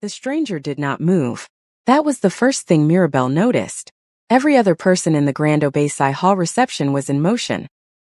The stranger did not move. That was the first thing Mirabelle noticed. Every other person in the Grand Obeisai Hall reception was in motion.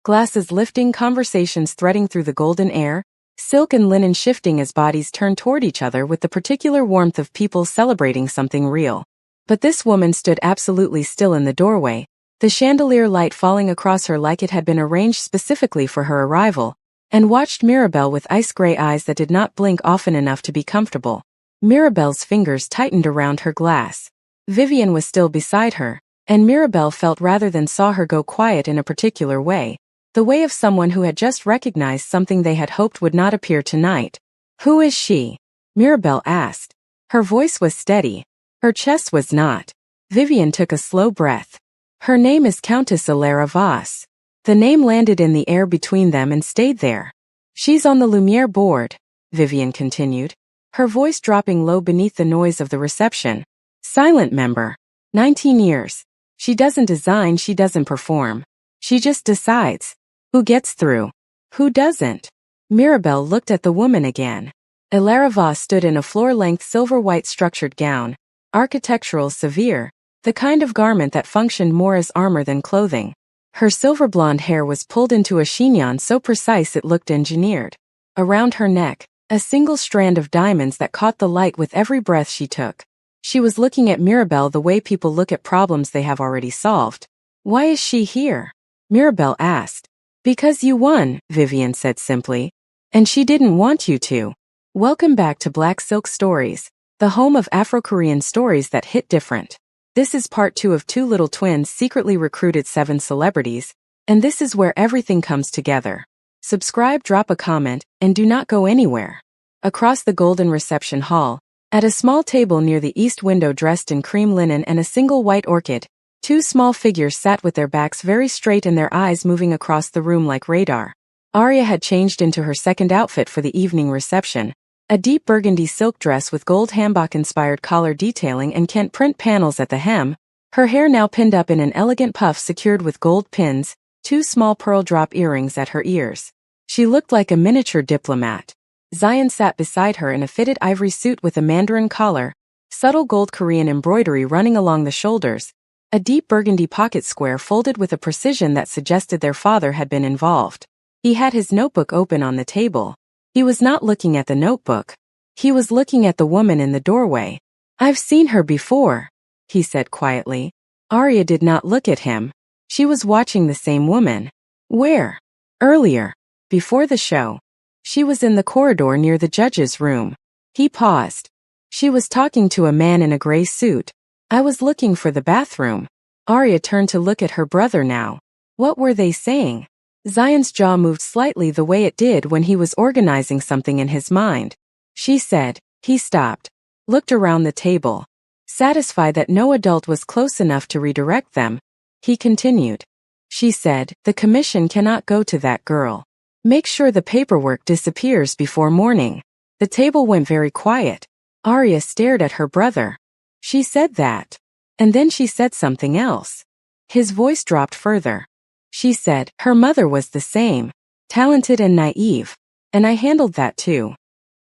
Glasses lifting, conversations threading through the golden air, silk and linen shifting as bodies turned toward each other with the particular warmth of people celebrating something real. But this woman stood absolutely still in the doorway, the chandelier light falling across her like it had been arranged specifically for her arrival, and watched Mirabelle with ice-gray eyes that did not blink often enough to be comfortable. Mirabelle's fingers tightened around her glass. Vivian was still beside her, and Mirabelle felt rather than saw her go quiet in a particular way, the way of someone who had just recognized something they had hoped would not appear tonight. "Who is she?" Mirabelle asked. Her voice was steady. Her chest was not. Vivian took a slow breath. "Her name is Countess Alara Voss." The name landed in the air between them and stayed there. "She's on the Lumiere board," Vivian continued, her voice dropping low beneath the noise of the reception. "Silent member. 19 years. She doesn't design, she doesn't perform. She just decides. Who gets through? Who doesn't?" Mirabelle looked at the woman again. Alara Voss stood in a floor-length silver-white structured gown, architectural, severe, the kind of garment that functioned more as armor than clothing. Her silver-blonde hair was pulled into a chignon so precise it looked engineered. Around her neck, a single strand of diamonds that caught the light with every breath she took. She was looking at Mirabelle the way people look at problems they have already solved. "Why is she here?" Mirabelle asked. "Because you won," Vivian said simply. "And she didn't want you to." Welcome back to Black Silk Stories, the home of Afro-Korean stories that hit different. This is part 2 of Two Little Twins secretly recruited 7 celebrities, and this is where everything comes together. Subscribe, drop a comment, and do not go anywhere. Across the golden reception hall, at a small table near the east window dressed in cream linen and a single white orchid, 2 small figures sat with their backs very straight and their eyes moving across the room like radar. Arya had changed into her second outfit for the evening reception, a deep burgundy silk dress with gold hanbok-inspired collar detailing and Kent print panels at the hem, her hair now pinned up in an elegant puff secured with gold pins, 2 small pearl drop earrings at her ears. She looked like a miniature diplomat. Zion sat beside her in a fitted ivory suit with a mandarin collar, subtle gold Korean embroidery running along the shoulders, a deep burgundy pocket square folded with a precision that suggested their father had been involved. He had his notebook open on the table. He was not looking at the notebook. He was looking at the woman in the doorway. "I've seen her before," he said quietly. Arya did not look at him. She was watching the same woman. "Where?" "Earlier. Before the show. She was in the corridor near the judge's room." He paused. "She was talking to a man in a gray suit. I was looking for the bathroom." Arya turned to look at her brother now. What were they saying? Zion's jaw moved slightly the way it did when he was organizing something in his mind. "She said," he stopped, looked around the table. Satisfied that no adult was close enough to redirect them, he continued. "She said, the commission cannot go to that girl. Make sure the paperwork disappears before morning." The table went very quiet. Arya stared at her brother. "She said that. And then she said something else." His voice dropped further. "She said, her mother was the same. Talented and naive. And I handled that too."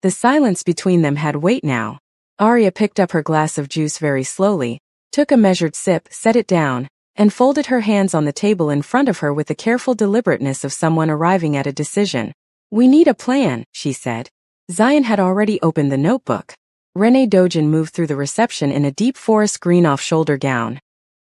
The silence between them had weight now. Arya picked up her glass of juice very slowly, took a measured sip, set it down, and folded her hands on the table in front of her with the careful deliberateness of someone arriving at a decision. "We need a plan," she said. Zion had already opened the notebook. Renee Dojin moved through the reception in a deep forest green off-shoulder gown.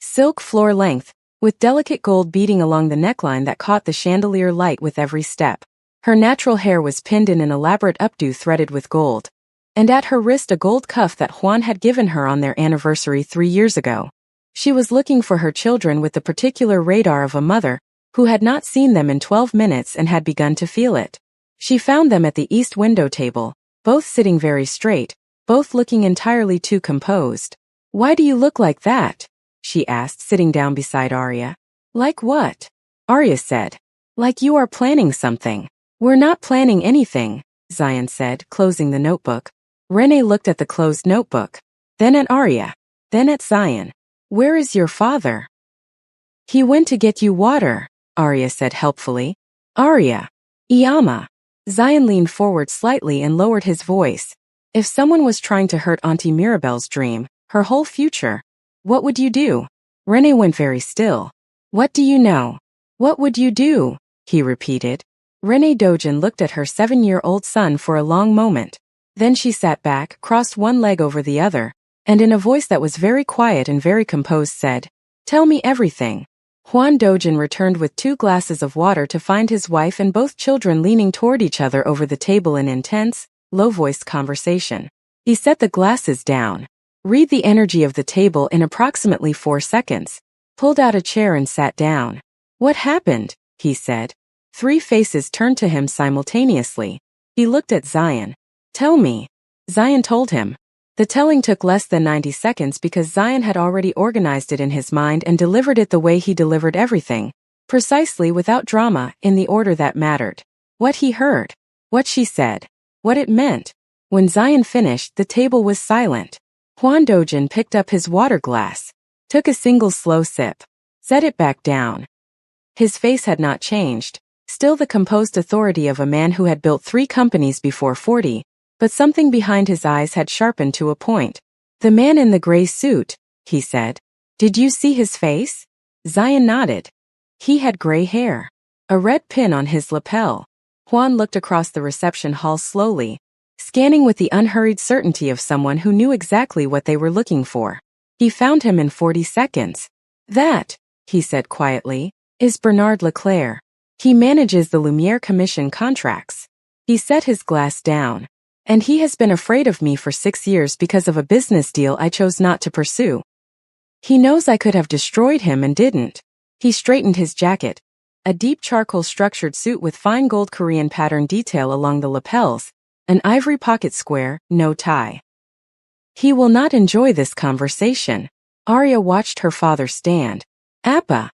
Silk floor length, with delicate gold beading along the neckline that caught the chandelier light with every step. Her natural hair was pinned in an elaborate updo threaded with gold. And at her wrist a gold cuff that Juan had given her on their anniversary 3 years ago. She was looking for her children with the particular radar of a mother who had not seen them in 12 minutes and had begun to feel it. She found them at the east window table, both sitting very straight, both looking entirely too composed. "Why do you look like that?" she asked, sitting down beside Arya. "Like what?" Arya said. "Like you are planning something." "We're not planning anything," Zion said, closing the notebook. Renee looked at the closed notebook, then at Arya, then at Zion. "Where is your father?" "He went to get you water," Arya said helpfully. "Arya. Iyama." Zion leaned forward slightly and lowered his voice. If someone was trying to hurt Auntie Mirabelle's dream, her whole future, what would you do? Renee went very still. What do you know? What would you do? He repeated. Renee Dogen looked at her 7-year-old son for a long moment. Then she sat back, crossed one leg over the other, and in a voice that was very quiet and very composed said, "Tell me everything." Juan Dogen returned with 2 glasses of water to find his wife and both children leaning toward each other over the table in intense, low-voiced conversation. He set the glasses down. Read the energy of the table in approximately 4 seconds. Pulled out a chair and sat down. What happened? He said. 3 faces turned to him simultaneously. He looked at Zion. Tell me. Zion told him. The telling took less than 90 seconds because Zion had already organized it in his mind and delivered it the way he delivered everything, precisely without drama, in the order that mattered. What he heard. What she said. What it meant. When Zion finished, the table was silent. Juan Dogen picked up his water glass, took a single slow sip, set it back down. His face had not changed, still the composed authority of a man who had built 3 companies before 40, but something behind his eyes had sharpened to a point. The man in the gray suit, he said. Did you see his face? Zion nodded. He had gray hair. A red pin on his lapel. Juan looked across the reception hall slowly, scanning with the unhurried certainty of someone who knew exactly what they were looking for. He found him in 40 seconds. That, he said quietly, is Bernard Leclerc. He manages the Lumiere Commission contracts. He set his glass down. And he has been afraid of me for 6 years because of a business deal I chose not to pursue. He knows I could have destroyed him and didn't. He straightened his jacket. A deep charcoal structured suit with fine gold Korean pattern detail along the lapels, an ivory pocket square, no tie. He will not enjoy this conversation. Arya watched her father stand. Appa.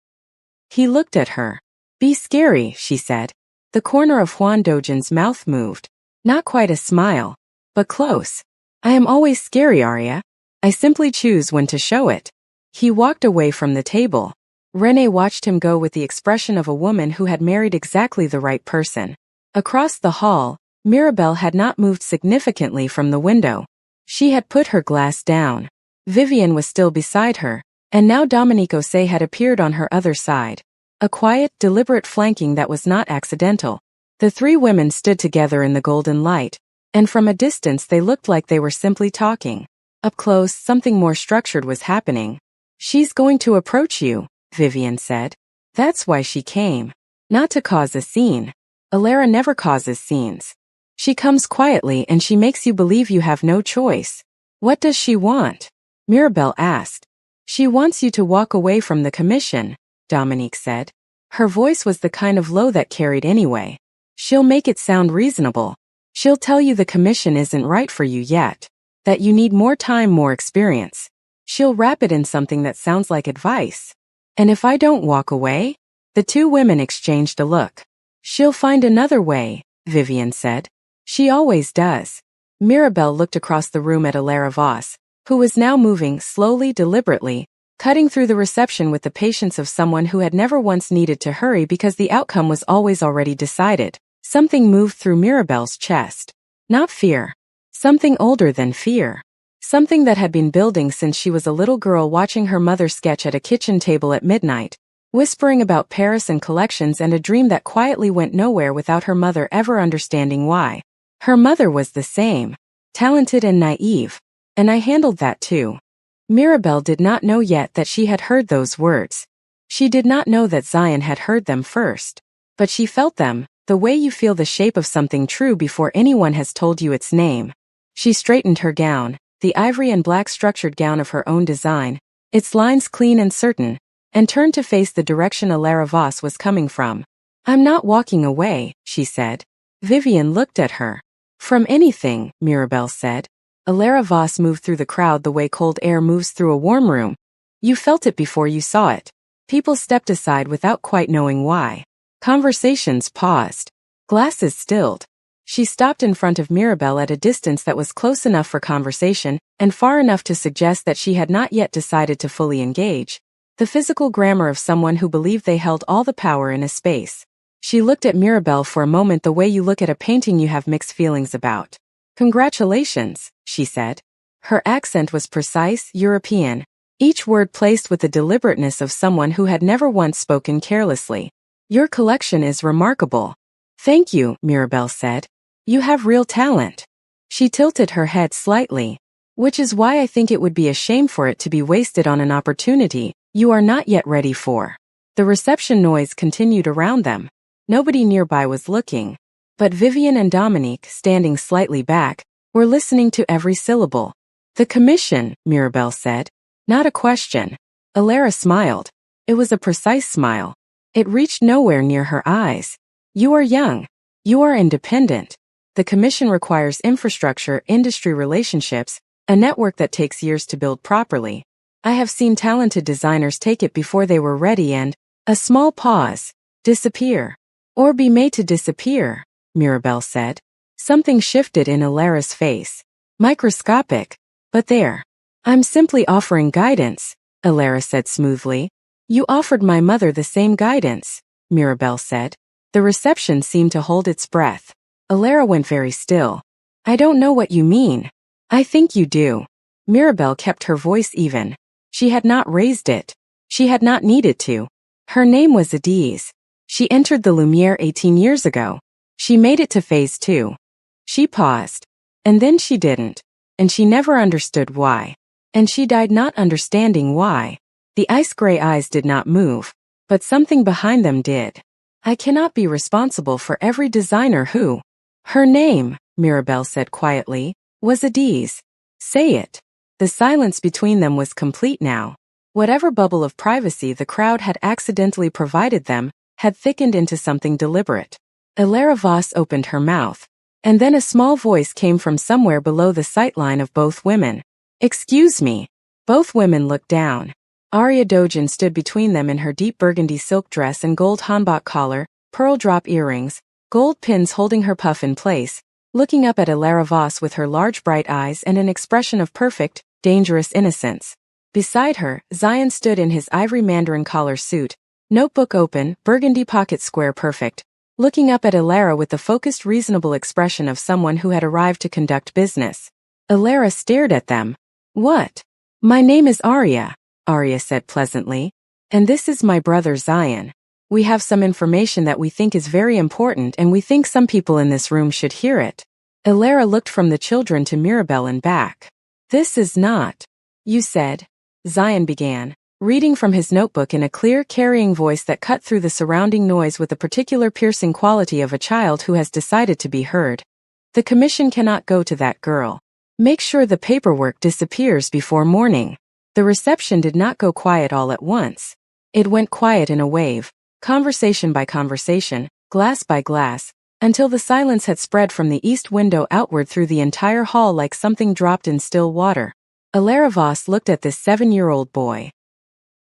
He looked at her. Be scary, she said. The corner of Juan Dogen's mouth moved. Not quite a smile, but close. I am always scary, Arya. I simply choose when to show it. He walked away from the table. Renee watched him go with the expression of a woman who had married exactly the right person. Across the hall, Mirabelle had not moved significantly from the window. She had put her glass down. Vivian was still beside her, and now Dominique Osei had appeared on her other side. A quiet, deliberate flanking that was not accidental. The 3 women stood together in the golden light, and from a distance they looked like they were simply talking. Up close, something more structured was happening. She's going to approach you, Vivian said. That's why she came. Not to cause a scene. Alara never causes scenes. She comes quietly and she makes you believe you have no choice. What does she want? Mirabelle asked. She wants you to walk away from the commission, Dominique said. Her voice was the kind of low that carried anyway. She'll make it sound reasonable. She'll tell you the commission isn't right for you yet. That you need more time, more experience. She'll wrap it in something that sounds like advice. And if I don't walk away? The 2 women exchanged a look. She'll find another way, Vivian said. She always does. Mirabelle looked across the room at Alara Voss, who was now moving slowly, deliberately, cutting through the reception with the patience of someone who had never once needed to hurry because the outcome was always already decided. Something moved through Mirabelle's chest. Not fear. Something older than fear. Something that had been building since she was a little girl watching her mother sketch at a kitchen table at midnight, whispering about Paris and collections and a dream that quietly went nowhere without her mother ever understanding why. Her mother was the same. Talented and naive. And I handled that too. Mirabelle did not know yet that she had heard those words. She did not know that Zion had heard them first. But she felt them, the way you feel the shape of something true before anyone has told you its name. She straightened her gown, the ivory and black structured gown of her own design, its lines clean and certain, and turned to face the direction Alara Voss was coming from. I'm not walking away, she said. Vivian looked at her. From anything, Mirabelle said. Alara Voss moved through the crowd the way cold air moves through a warm room. You felt it before you saw it. People stepped aside without quite knowing why. Conversations paused. Glasses stilled. She stopped in front of Mirabelle at a distance that was close enough for conversation and far enough to suggest that she had not yet decided to fully engage. The physical grammar of someone who believed they held all the power in a space. She looked at Mirabelle for a moment the way you look at a painting you have mixed feelings about. Congratulations, she said. Her accent was precise, European, each word placed with the deliberateness of someone who had never once spoken carelessly. Your collection is remarkable. Thank you, Mirabelle said. You have real talent. She tilted her head slightly. Which is why I think it would be a shame for it to be wasted on an opportunity you are not yet ready for. The reception noise continued around them. Nobody nearby was looking. But Vivian and Dominique, standing slightly back, were listening to every syllable. The commission, Mirabelle said. Not a question. Alara smiled. It was a precise smile. It reached nowhere near her eyes. You are young. You are independent. The commission requires infrastructure, industry relationships, a network that takes years to build properly. I have seen talented designers take it before they were ready and, a small pause, disappear. Or be made to disappear, Mirabelle said. Something shifted in Alara's face. Microscopic. But there. I'm simply offering guidance, Alara said smoothly. You offered my mother the same guidance, Mirabelle said. The reception seemed to hold its breath. Alara went very still. I don't know what you mean. I think you do. Mirabelle kept her voice even. She had not raised it. She had not needed to. Her name was Adiz. She entered the Lumiere 18 years ago. She made it to phase 2. She paused. And then she didn't. And she never understood why. And she died not understanding why. The ice-gray eyes did not move. But something behind them did. I cannot be responsible for every designer who. Her name, Mirabelle said quietly, was Adiz. Say it. The silence between them was complete now. Whatever bubble of privacy the crowd had accidentally provided them had thickened into something deliberate. Alara Voss opened her mouth. And then a small voice came from somewhere below the sightline of both women. Excuse me. Both women looked down. Arya Dojin stood between them in her deep burgundy silk dress and gold hanbok collar, pearl drop earrings, gold pins holding her puff in place, looking up at Alara Voss with her large bright eyes and an expression of perfect, dangerous innocence. Beside her, Zion stood in his ivory mandarin collar suit, notebook open, burgundy pocket square perfect, looking up at Alara with the focused reasonable expression of someone who had arrived to conduct business. Alara stared at them. What? My name is Arya, Arya said pleasantly. And this is my brother Zion. We have some information that we think is very important and we think some people in this room should hear it. Alara looked from the children to Mirabelle and back. This is not. You said. Zion began, reading from his notebook in a clear, carrying voice that cut through the surrounding noise with the particular piercing quality of a child who has decided to be heard. The commission cannot go to that girl. Make sure the paperwork disappears before morning. The reception did not go quiet all at once. It went quiet in a wave, conversation by conversation, glass by glass, until the silence had spread from the east window outward through the entire hall like something dropped in still water. Alara Voss looked at this 7-year-old boy.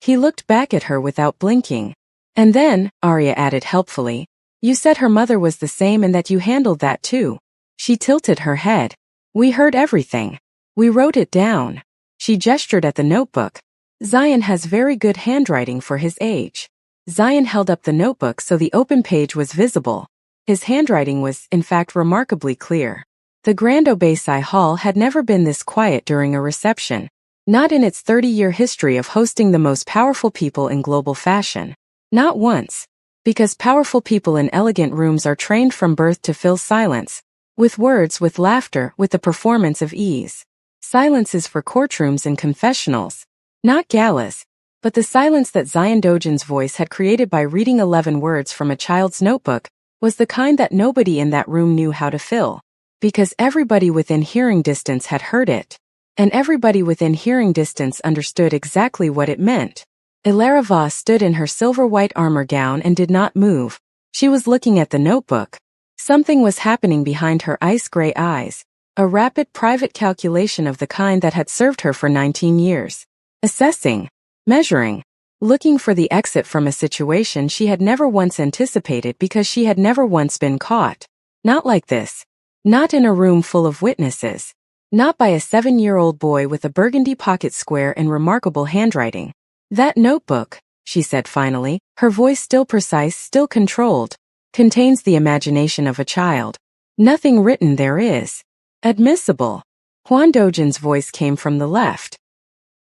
He looked back at her without blinking. And then, Arya added helpfully, you said her mother was the same and that you handled that too. She tilted her head. We heard everything. We wrote it down. She gestured at the notebook. Zion has very good handwriting for his age. Zion held up the notebook so the open page was visible. His handwriting was, in fact, remarkably clear. The Grand Obeisai Hall had never been this quiet during a reception. Not in its 30-year history of hosting the most powerful people in global fashion. Not once. Because powerful people in elegant rooms are trained from birth to fill silence. With words, with laughter, with the performance of ease. Silence is for courtrooms and confessionals. Not galas. But the silence that Zion Dojin's voice had created by reading 11 words from a child's notebook was the kind that nobody in that room knew how to fill. Because everybody within hearing distance had heard it. And everybody within hearing distance understood exactly what it meant. Alara Voss stood in her silver-white armor gown and did not move. She was looking at the notebook. Something was happening behind her ice-gray eyes. A rapid private calculation of the kind that had served her for 19 years. Assessing. Measuring. Looking for the exit from a situation she had never once anticipated because she had never once been caught. Not like this. Not in a room full of witnesses. Not by a 7-year-old boy with a burgundy pocket square and remarkable handwriting. That notebook, she said finally, her voice still precise, still controlled, contains the imagination of a child. Nothing written there is. Admissible. Juan Dojin's voice came from the left.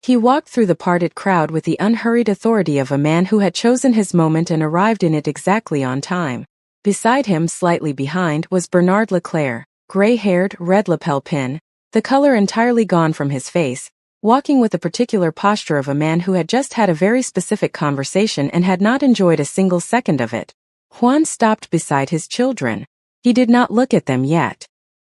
He walked through the parted crowd with the unhurried authority of a man who had chosen his moment and arrived in it exactly on time. Beside him, slightly behind, was Bernard Leclerc, gray-haired, red lapel pin, the color entirely gone from his face, walking with the particular posture of a man who had just had a very specific conversation and had not enjoyed a single second of it. Juan stopped beside his children. He did not look at them yet.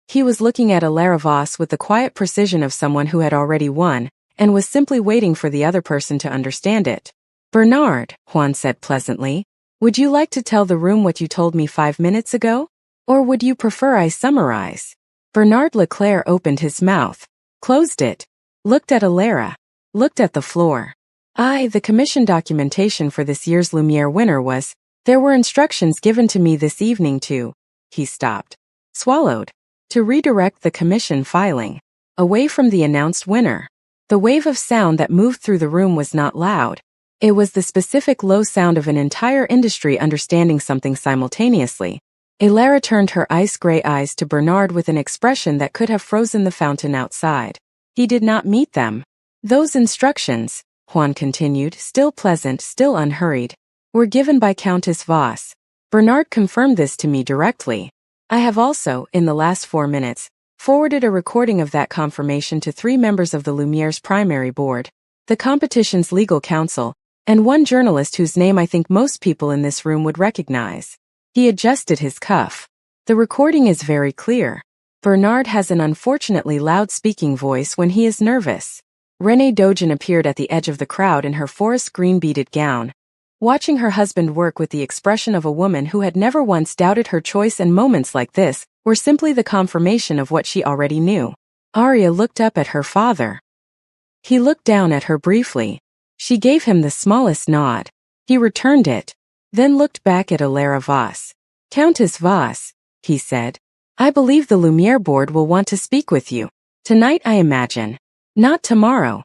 He was looking at Alara Voss with the quiet precision of someone who had already won, and was simply waiting for the other person to understand it. Bernard, Juan said pleasantly, would you like to tell the room what you told me 5 minutes ago? Or would you prefer I summarize? Bernard Leclerc opened his mouth, closed it, looked at Alara, looked at the floor. The commission documentation for this year's Lumiere winner was, there were instructions given to me this evening to, he stopped, swallowed, to redirect the commission filing, away from the announced winner. The wave of sound that moved through the room was not loud. It was the specific low sound of an entire industry understanding something simultaneously. Alara turned her ice-gray eyes to Bernard with an expression that could have frozen the fountain outside. He did not meet them. Those instructions, Juan continued, still pleasant, still unhurried, were given by Countess Voss. Bernard confirmed this to me directly. I have also, in the last 4 minutes, forwarded a recording of that confirmation to 3 members of the Lumiere's primary board, the competition's legal counsel, and 1 journalist whose name I think most people in this room would recognize. He adjusted his cuff. The recording is very clear. Bernard has an unfortunately loud speaking voice when he is nervous. Renée Dojin appeared at the edge of the crowd in her forest green beaded gown, watching her husband work with the expression of a woman who had never once doubted her choice, and moments like this were simply the confirmation of what she already knew. Arya looked up at her father. He looked down at her briefly. She gave him the smallest nod. He returned it, then looked back at Alara Voss. Countess Voss, he said, I believe the Lumiere board will want to speak with you. Tonight, I imagine. Not tomorrow.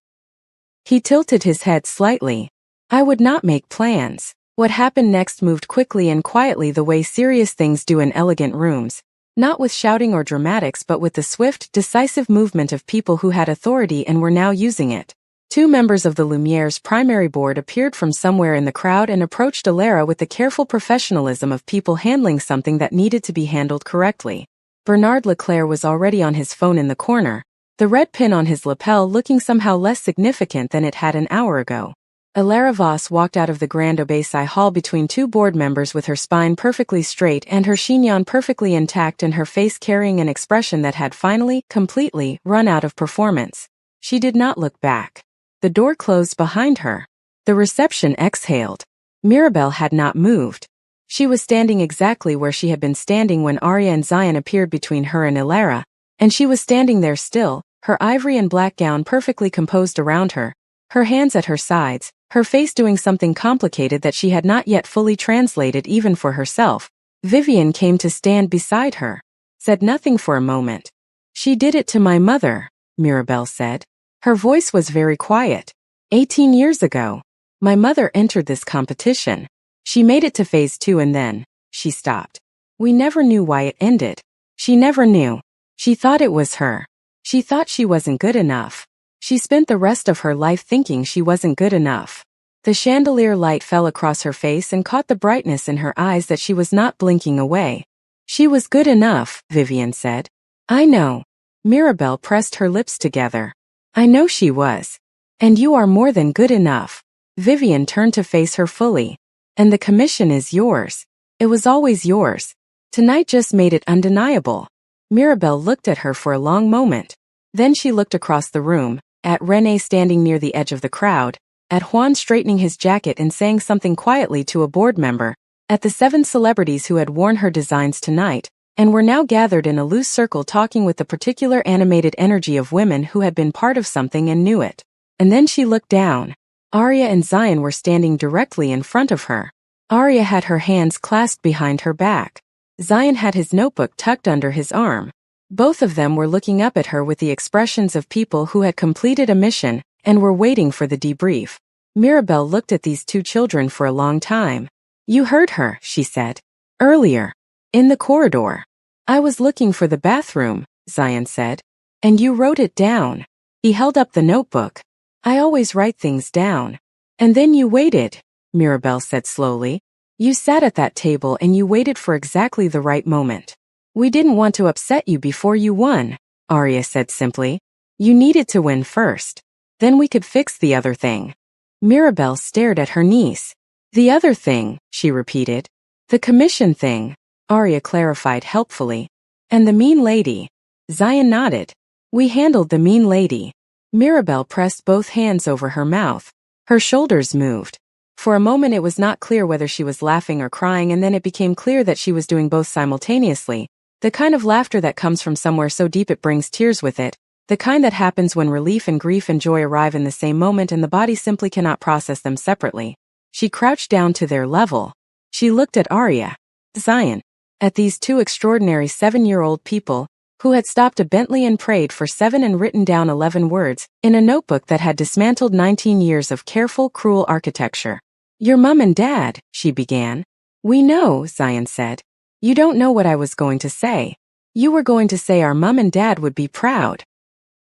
He tilted his head slightly. I would not make plans. What happened next moved quickly and quietly, the way serious things do in elegant rooms. Not with shouting or dramatics, but with the swift, decisive movement of people who had authority and were now using it. 2 members of the Lumiere's primary board appeared from somewhere in the crowd and approached Alara with the careful professionalism of people handling something that needed to be handled correctly. Bernard Leclerc was already on his phone in the corner, the red pin on his lapel looking somehow less significant than it had an hour ago. Alara Voss walked out of the Grand Obéi Hall between 2 board members with her spine perfectly straight and her chignon perfectly intact and her face carrying an expression that had finally, completely, run out of performance. She did not look back. The door closed behind her. The reception exhaled. Mirabel had not moved. She was standing exactly where she had been standing when Arya and Zion appeared between her and Alara, and she was standing there still, her ivory and black gown perfectly composed around her, her hands at her sides, her face doing something complicated that she had not yet fully translated even for herself. Vivian came to stand beside her, said nothing for a moment. She did it to my mother, Mirabel said. Her voice was very quiet. 18 years ago, my mother entered this competition. She made it to phase 2 and then, she stopped. We never knew why it ended. She never knew. She thought it was her. She thought she wasn't good enough. She spent the rest of her life thinking she wasn't good enough. The chandelier light fell across her face and caught the brightness in her eyes that she was not blinking away. She was good enough, Vivian said. I know. Mirabel pressed her lips together. I know she was. And you are more than good enough. Vivian turned to face her fully. And the commission is yours. It was always yours. Tonight just made it undeniable. Mirabel looked at her for a long moment. Then she looked across the room, at Renée standing near the edge of the crowd, at Juan straightening his jacket and saying something quietly to a board member, at the 7 celebrities who had worn her designs tonight, and were now gathered in a loose circle talking with the particular animated energy of women who had been part of something and knew it. And then she looked down. Arya and Zion were standing directly in front of her. Arya had her hands clasped behind her back. Zion had his notebook tucked under his arm. Both of them were looking up at her with the expressions of people who had completed a mission and were waiting for the debrief. Mirabel looked at these 2 children for a long time. You heard her, she said. Earlier. In the corridor. I was looking for the bathroom, Zion said. And you wrote it down. He held up the notebook. I always write things down. And then you waited, Mirabel said slowly. You sat at that table and you waited for exactly the right moment. We didn't want to upset you before you won, Arya said simply. You needed to win first. Then we could fix the other thing. Mirabel stared at her niece. The other thing, she repeated. The commission thing, Arya clarified helpfully. And the mean lady. Zion nodded. We handled the mean lady. Mirabel pressed both hands over her mouth. Her shoulders moved. For a moment it was not clear whether she was laughing or crying, and then it became clear that she was doing both simultaneously. The kind of laughter that comes from somewhere so deep it brings tears with it. The kind that happens when relief and grief and joy arrive in the same moment and the body simply cannot process them separately. She crouched down to their level. She looked at Arya, Zion, at these two extraordinary 7-year-old people, who had stopped a Bentley and prayed for 7 and written down 11 words in a notebook that had dismantled 19 years of careful, cruel architecture. Your mom and dad, she began. We know, Zion said. You don't know what I was going to say. You were going to say our mom and dad would be proud.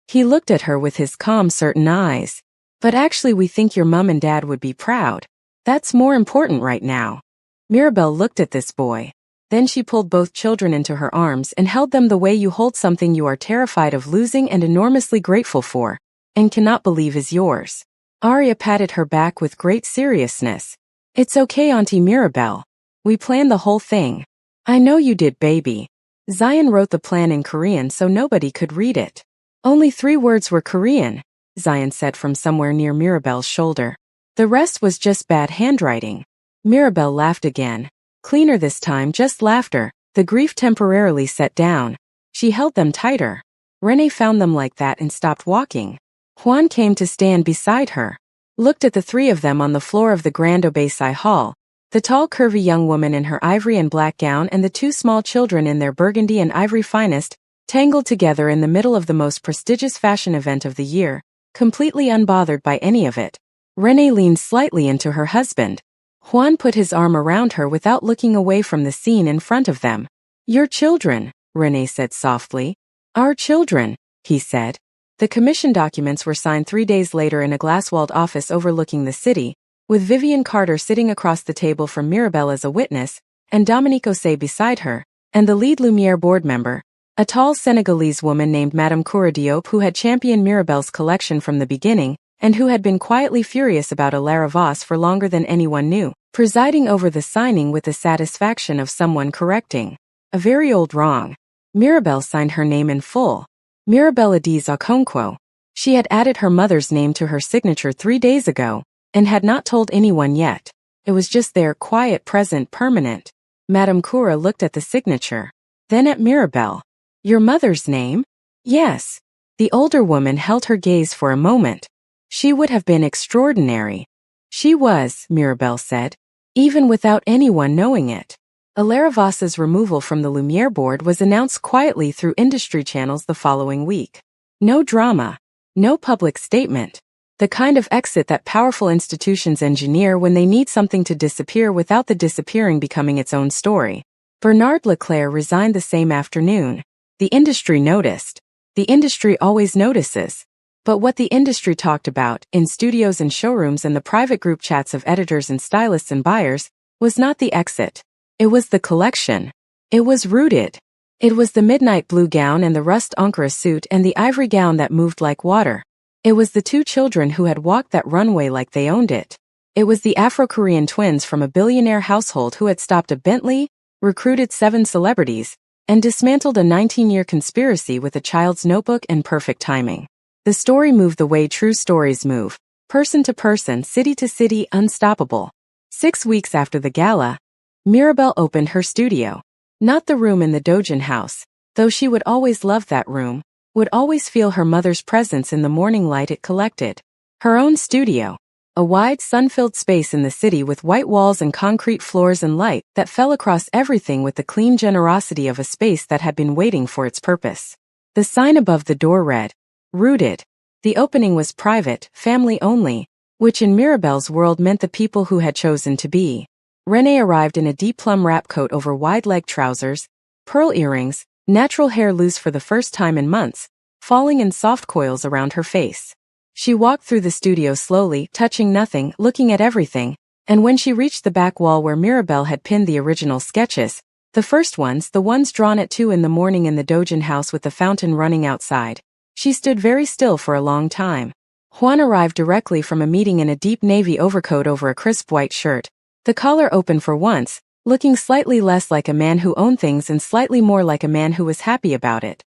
He looked at her with his calm, certain eyes. But actually we think your mom and dad would be proud. That's more important right now. Mirabel looked at this boy. Then she pulled both children into her arms and held them the way you hold something you are terrified of losing and enormously grateful for, and cannot believe is yours. Arya patted her back with great seriousness. It's okay, Auntie Mirabel. We planned the whole thing. I know you did, baby. Zion wrote the plan in Korean so nobody could read it. Only 3 words were Korean, Zion said from somewhere near Mirabel's shoulder. The rest was just bad handwriting. Mirabel laughed again. Cleaner this time, just laughter. The grief temporarily set down. She held them tighter. Renee found them like that and stopped walking. Juan came to stand beside her. Looked at the 3 of them on the floor of the Grand Obasai Hall. The tall, curvy young woman in her ivory and black gown and the 2 small children in their burgundy and ivory finest, tangled together in the middle of the most prestigious fashion event of the year, completely unbothered by any of it. Renee leaned slightly into her husband. Juan put his arm around her without looking away from the scene in front of them. Your children, Renee said softly. Our children, he said. The commission documents were signed 3 days later in a glass-walled office overlooking the city, with Vivian Carter sitting across the table from Mirabel as a witness, and Dominique Osei beside her, and the lead Lumiere board member, a tall Senegalese woman named Madame Koura Diop, who had championed Mirabel's collection from the beginning, and who had been quietly furious about Alara Voss for longer than anyone knew, presiding over the signing with the satisfaction of someone correcting a very old wrong. Mirabel signed her name in full. Mirabel Adiz Okonkwo. She had added her mother's name to her signature 3 days ago, and had not told anyone yet. It was just there, quiet, present, permanent. Madame Koura looked at the signature. Then at Mirabel. Your mother's name? Yes. The older woman held her gaze for a moment. She would have been extraordinary. She was, Mirabel said, even without anyone knowing it. Alara Voss's removal from the Lumiere board was announced quietly through industry channels the following week. No drama. No public statement. The kind of exit that powerful institutions engineer when they need something to disappear without the disappearing becoming its own story. Bernard Leclerc resigned the same afternoon. The industry noticed. The industry always notices. But what the industry talked about, in studios and showrooms and the private group chats of editors and stylists and buyers, was not the exit. It was the collection. It was rooted. It was the midnight blue gown and the rust ochre suit and the ivory gown that moved like water. It was the 2 children who had walked that runway like they owned it. It was the Afro-Korean twins from a billionaire household who had stopped a Bentley, recruited 7 celebrities, and dismantled a 19-year conspiracy with a child's notebook and perfect timing. The story moved the way true stories move, person to person, city to city, unstoppable. 6 weeks after the gala, Mirabel opened her studio. Not the room in the Dojin house, though she would always love that room, would always feel her mother's presence in the morning light it collected. Her own studio. A wide, sun-filled space in the city with white walls and concrete floors and light that fell across everything with the clean generosity of a space that had been waiting for its purpose. The sign above the door read, Rooted. The opening was private, family only, which in Mirabel's world meant the people who had chosen to be. Renee arrived in a deep plum wrap coat over wide-leg trousers, pearl earrings, natural hair loose for the first time in months, falling in soft coils around her face. She walked through the studio slowly, touching nothing, looking at everything, and when she reached the back wall where Mirabelle had pinned the original sketches, the first ones, the ones drawn at 2 in the morning in the Dojin house with the fountain running outside, she stood very still for a long time. Juan arrived directly from a meeting in a deep navy overcoat over a crisp white shirt, the collar open for once, looking slightly less like a man who owned things and slightly more like a man who was happy about it.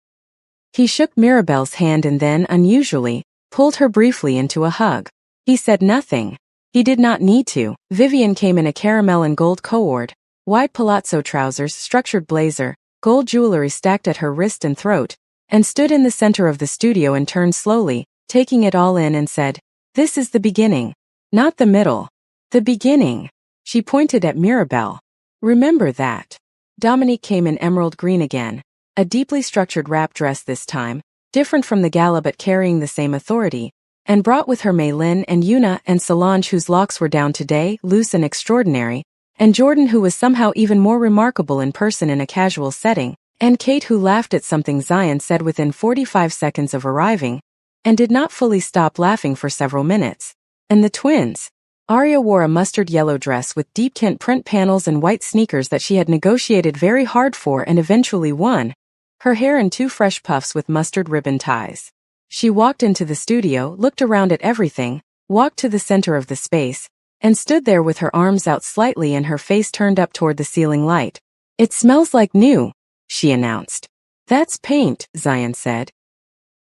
He shook Mirabelle's hand and then, unusually, pulled her briefly into a hug. He said nothing. He did not need to. Vivian came in a caramel and gold cord, wide palazzo trousers, structured blazer, gold jewelry stacked at her wrist and throat, and stood in the center of the studio and turned slowly, taking it all in and said, "This is the beginning. Not the middle. The beginning." She pointed at Mirabelle. "Remember that." Dominique came in emerald green again, a deeply structured wrap dress this time, different from the gala but carrying the same authority, and brought with her Mei-Lin and Yuna and Solange whose locks were down today, loose and extraordinary, and Jordan who was somehow even more remarkable in person in a casual setting, and Kate who laughed at something Zion said within 45 seconds of arriving, and did not fully stop laughing for several minutes. And the twins. Arya wore a mustard yellow dress with deep tint print panels and white sneakers that she had negotiated very hard for and eventually won, her hair in 2 fresh puffs with mustard ribbon ties. She walked into the studio, looked around at everything, walked to the center of the space, and stood there with her arms out slightly and her face turned up toward the ceiling light. "It smells like new," she announced. "That's paint," Zion said.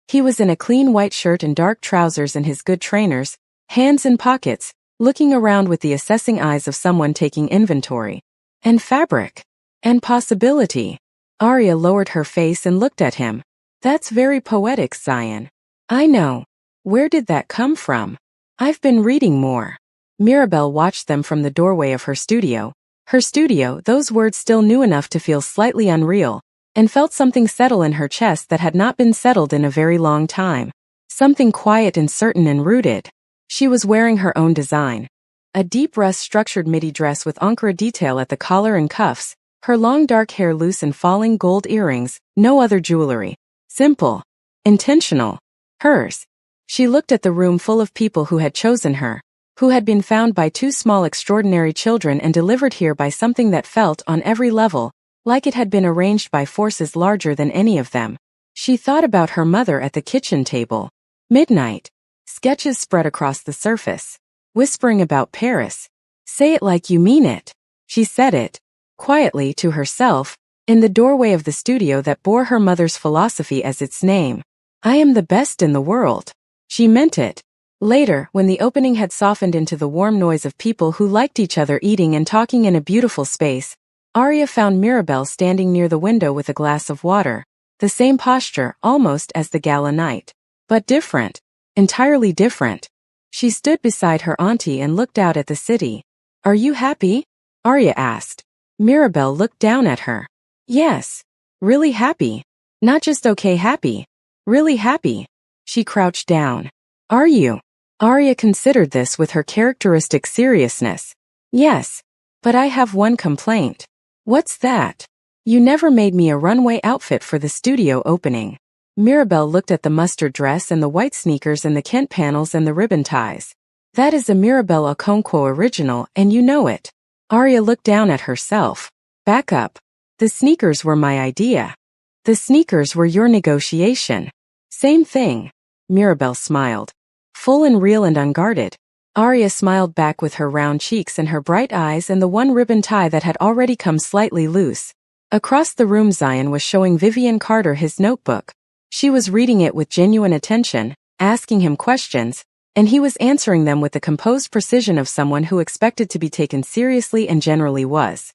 He was in a clean white shirt and dark trousers and his good trainers, hands in pockets, looking around with the assessing eyes of someone taking inventory. "And fabric. And possibility." Arya lowered her face and looked at him. "That's very poetic, Zion." "I know. Where did that come from?" "I've been reading more." Mirabelle watched them from the doorway of her studio. Her studio, those words still new enough to feel slightly unreal, and felt something settle in her chest that had not been settled in a very long time. Something quiet and certain and rooted. She was wearing her own design. A deep Russ-structured midi dress with Ankara detail at the collar and cuffs, her long dark hair loose and falling gold earrings, no other jewelry. Simple. Intentional. Hers. She looked at the room full of people who had chosen her, who had been found by 2 small extraordinary children and delivered here by something that felt, on every level, like it had been arranged by forces larger than any of them. She thought about her mother at the kitchen table. Midnight. Sketches spread across the surface. Whispering about Paris. "Say it like you mean it." She said it, quietly to herself, in the doorway of the studio that bore her mother's philosophy as its name. "I am the best in the world." She meant it. Later, when the opening had softened into the warm noise of people who liked each other eating and talking in a beautiful space, Arya found Mirabelle standing near the window with a glass of water, the same posture, almost as the gala night. But different. Entirely different. She stood beside her auntie and looked out at the city. "Are you happy?" Arya asked. Mirabelle looked down at her. "Yes. Really happy. Not just okay happy. Really happy." She crouched down. "Are you?" Arya considered this with her characteristic seriousness. "Yes. But I have one complaint." "What's that?" "You never made me a runway outfit for the studio opening." Mirabelle looked at the mustard dress and the white sneakers and the Kent panels and the ribbon ties. "That is a Mirabelle Okonkwo original and you know it." Arya looked down at herself. "Back up. The sneakers were my idea." "The sneakers were your negotiation." "Same thing." Mirabelle smiled. Full and real and unguarded. Arya smiled back with her round cheeks and her bright eyes and the one ribbon tie that had already come slightly loose. Across the room Zion was showing Vivian Carter his notebook. She was reading it with genuine attention, asking him questions, and he was answering them with the composed precision of someone who expected to be taken seriously and generally was.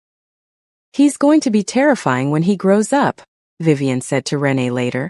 "He's going to be terrifying when he grows up," Vivian said to Renee later.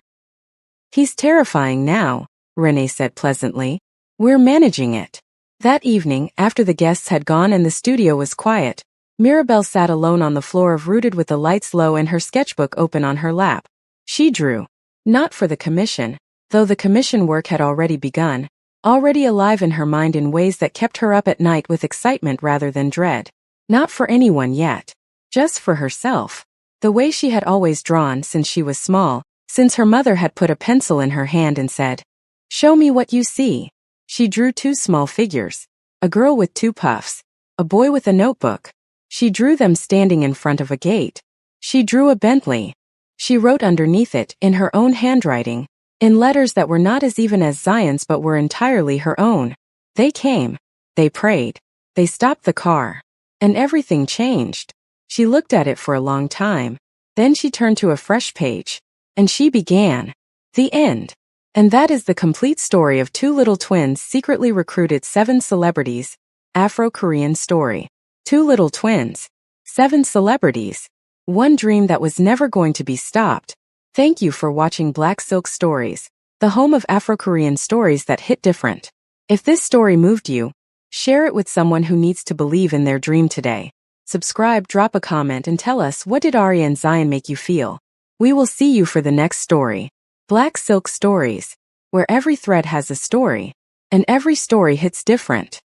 "He's terrifying now," Renee said pleasantly. "We're managing it." That evening, after the guests had gone and the studio was quiet, Mirabelle sat alone on the floor rooted with the lights low and her sketchbook open on her lap. She drew. Not for the commission, though the commission work had already begun, already alive in her mind in ways that kept her up at night with excitement rather than dread. Not for anyone yet. Just for herself. The way she had always drawn since she was small, since her mother had put a pencil in her hand and said, "Show me what you see." She drew two small figures, a girl with two puffs, a boy with a notebook. She drew them standing in front of a gate. She drew a Bentley. She wrote underneath it, in her own handwriting, in letters that were not as even as Zion's but were entirely her own. They came. They prayed. They stopped the car. And everything changed. She looked at it for a long time. Then she turned to a fresh page. And she began. The end. And that is the complete story of two little twins secretly recruited 7 celebrities. Afro-Korean story. Two little twins. 7 celebrities. One dream that was never going to be stopped. Thank you for watching Black Silk Stories, the home of Afro-Korean stories that hit different. If this story moved you, share it with someone who needs to believe in their dream today. Subscribe, drop a comment, and tell us, what did Arya and Zion make you feel? We will see you for the next story. Black Silk Stories, where every thread has a story, and every story hits different.